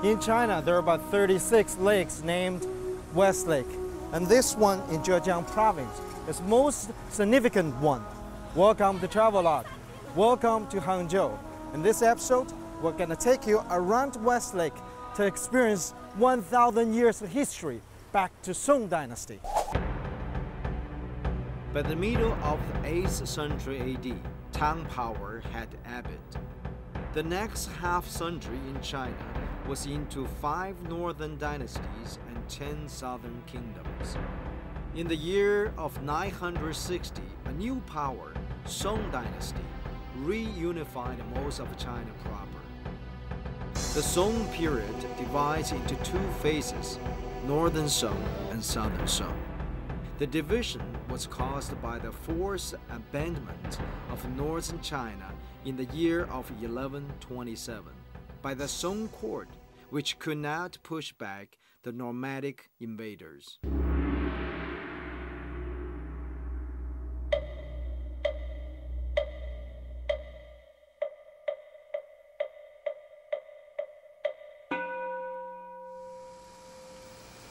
In China, there are about 36 lakes named West Lake. And this one in Zhejiang province is the most significant one. Welcome to Travelogue. Welcome to Hangzhou. In this episode, we're going to take you around West Lake to experience 1,000 years of history back to Song Dynasty. By the middle of the 8th century AD, Tang power had ebbed. The next half-century in China was into 5 northern dynasties and 10 southern kingdoms. In the year of 960, a new power, Song Dynasty, reunified most of China proper. The Song period divides into 2 phases, Northern Song and Southern Song. The division was caused by the forced abandonment of northern China in the year of 1127 by the Song court, which could not push back the nomadic invaders.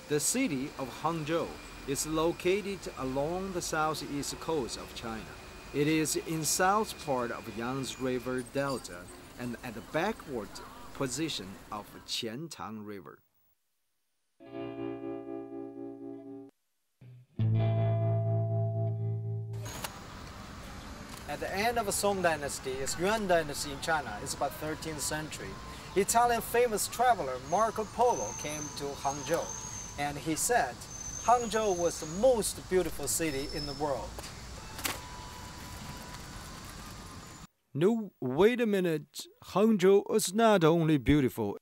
The city of Hangzhou is located along the southeast coast of China. It is in south part of Yangtze River Delta and at the backward position of Qiantang River. At the end of the Song Dynasty, it's Yuan Dynasty in China. It's about 13th century. Italian famous traveler Marco Polo came to Hangzhou, and he said Hangzhou was the most beautiful city in the world. No, wait a minute. Hangzhou is not only beautiful.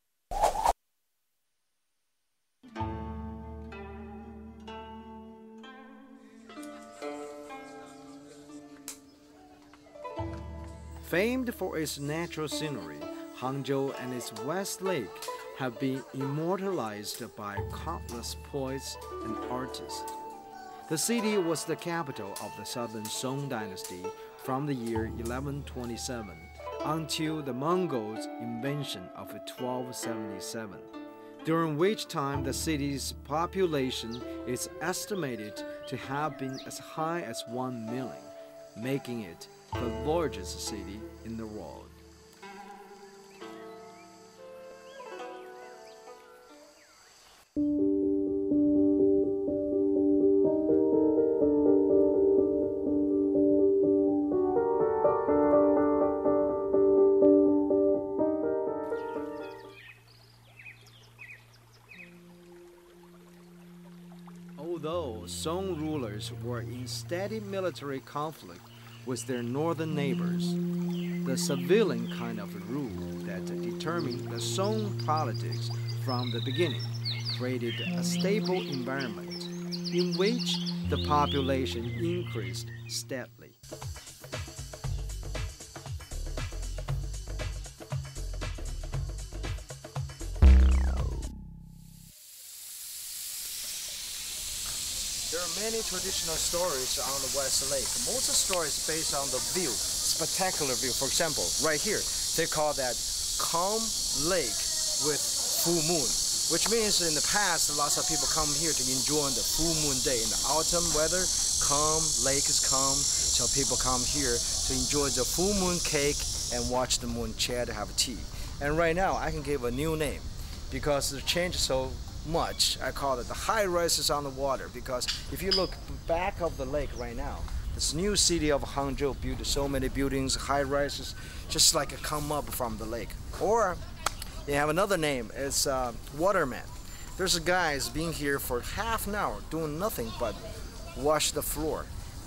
Famed for its natural scenery, Hangzhou and its West Lake have been immortalized by countless poets and artists. The city was the capital of the Southern Song Dynasty from the year 1127 until the Mongols' invasion of 1277, during which time the city's population is estimated to have been as high as 1 million, making it the largest city in the world. Although Song rulers were in steady military conflict with their northern neighbors, the civilian kind of rule that determined the Song politics from the beginning created a stable environment in which the population increased steadily. There are many traditional stories on the West Lake. Most of the stories based on the view, spectacular view. For example, right here, they call that calm lake with full moon, which means in the past, lots of people come here to enjoy the full moon day. In the autumn weather, calm, lake is calm, so people come here to enjoy the full moon cake and watch the moon chair to have tea. And right now, I can give a new name because the change is so much. I call it the high rises on the water, because if you look back of the lake right now, this new city of Hangzhou built so many buildings, high rises, just like it come up from the lake. Or you have another name, it's Waterman. There's a guy who's been here for half an hour doing nothing but wash the floor.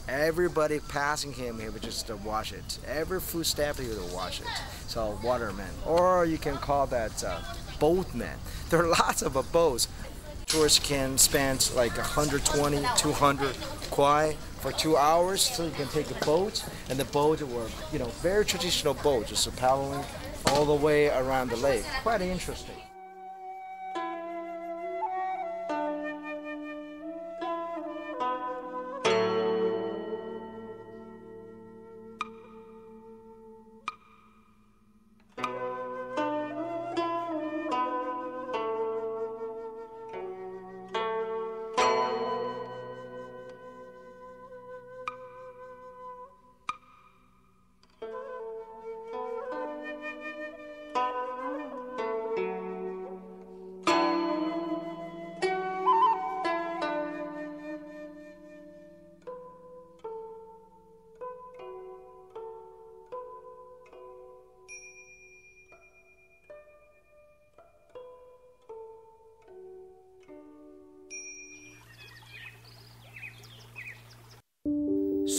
Everybody passing him, he would just wash it. Every footstep he would wash it. So Waterman. Or you can call that boatman. There are lots of boats. Tourists can spend like 120, 200 kwai for 2 hours, so you can take a boat, and the boat were, very traditional boat, just paddling all the way around the lake. Quite interesting.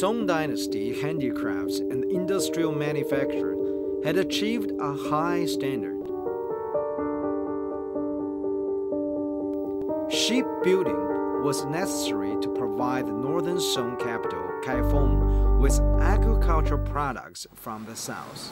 Song Dynasty handicrafts and industrial manufacture had achieved a high standard. Shipbuilding was necessary to provide the northern Song capital, Kaifeng, with agricultural products from the south.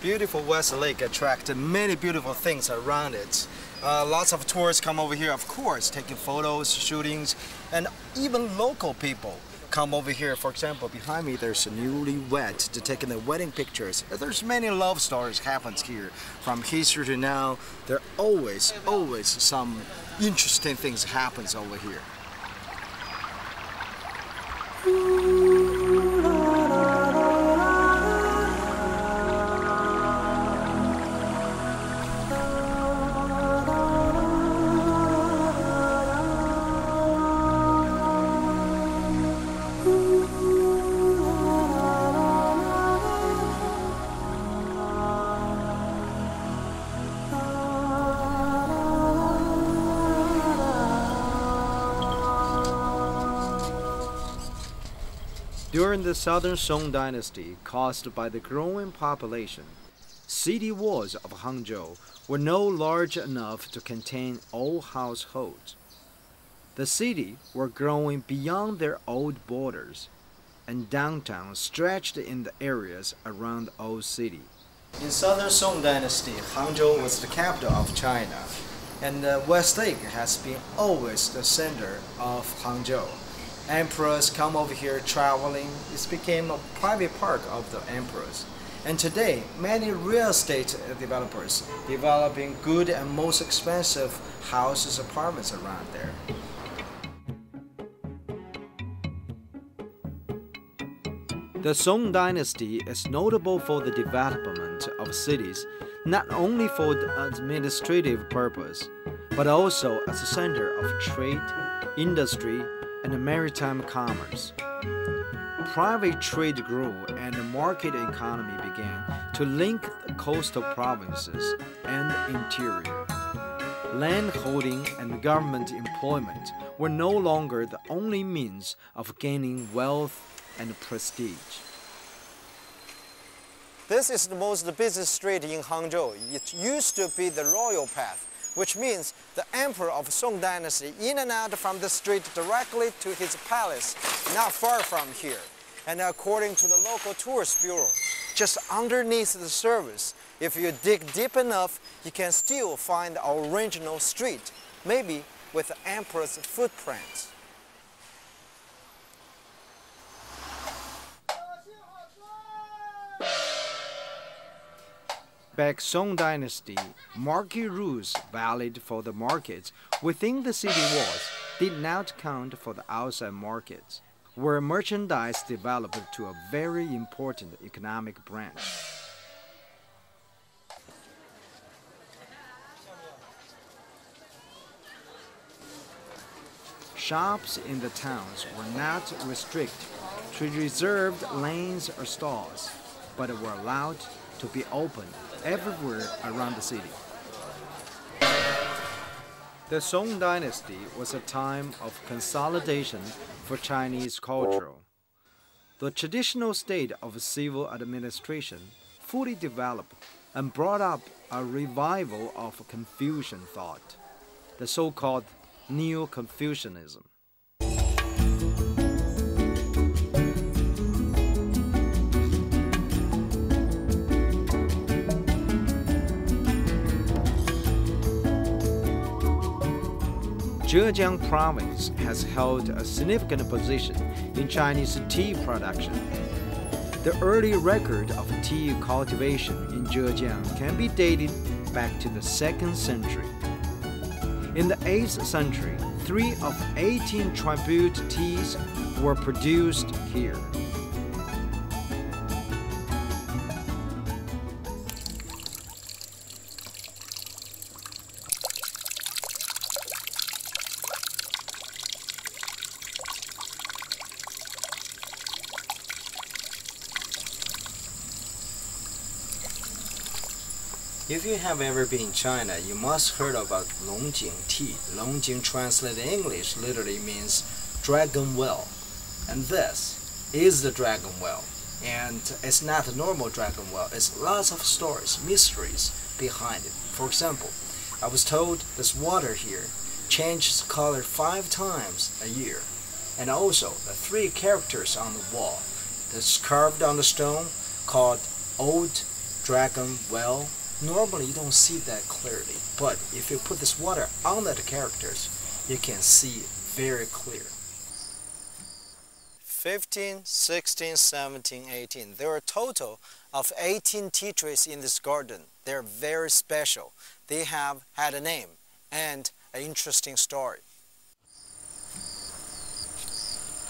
Beautiful West Lake attracts many beautiful things around it. Lots of tourists come over here, of course, taking photos, shootings, and even local people come over here. For example, behind me there's a newlywed to taking the wedding pictures. There's many love stories happens here. From history to now, there always some interesting things happens over here. During the Southern Song Dynasty, caused by the growing population, city walls of Hangzhou were not large enough to contain all households. The city were growing beyond their old borders, and downtown stretched in the areas around the old city. In Southern Song Dynasty, Hangzhou was the capital of China, and West Lake has been always the center of Hangzhou. Emperors come over here traveling. It became a private park of the emperors. And today, many real estate developers developing good and most expensive houses, apartments around there. The Song Dynasty is notable for the development of cities, not only for the administrative purpose, but also as a center of trade, industry, and maritime commerce. Private trade grew and the market economy began to link the coastal provinces and the interior. Land holding and government employment were no longer the only means of gaining wealth and prestige. This is the most busy street in Hangzhou. It used to be the royal path, which means the emperor of Song Dynasty in and out from the street directly to his palace, not far from here. And according to the local tourist bureau, just underneath the surface, if you dig deep enough, you can still find the original street, maybe with the emperor's footprints. Back Song Dynasty, market rules valid for the markets within the city walls did not count for the outside markets, where merchandise developed to a very important economic branch. Shops in the towns were not restricted to reserved lanes or stalls, but were allowed to be open everywhere around the city. The Song Dynasty was a time of consolidation for Chinese culture. The traditional state of civil administration fully developed and brought up a revival of Confucian thought, the so-called Neo-Confucianism. Zhejiang province has held a significant position in Chinese tea production. The early record of tea cultivation in Zhejiang can be dated back to the 2nd century. In the 8th century, 3 of 18 tribute teas were produced here. If you have ever been in China, you must heard about Longjing Tea. Longjing translated in English literally means dragon well. And this is the dragon well. And it's not a normal dragon well. It's lots of stories, mysteries behind it. For example, I was told this water here changes color 5 times a year. And also the 3 characters on the wall that's carved on the stone called Old Dragon Well. Normally you don't see that clearly, but if you put this water on the characters, you can see it very clear. 15, 16, 17, 18. There are a total of 18 tea trees in this garden. They're very special. They have had a name and an interesting story.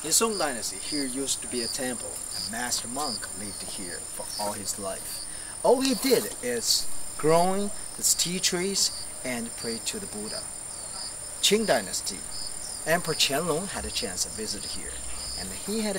In Song Dynasty, here used to be a temple. A master monk lived here for all his life. All he did is growing these tea trees and pray to the Buddha. Qing Dynasty, Emperor Qianlong had a chance to visit here, and he had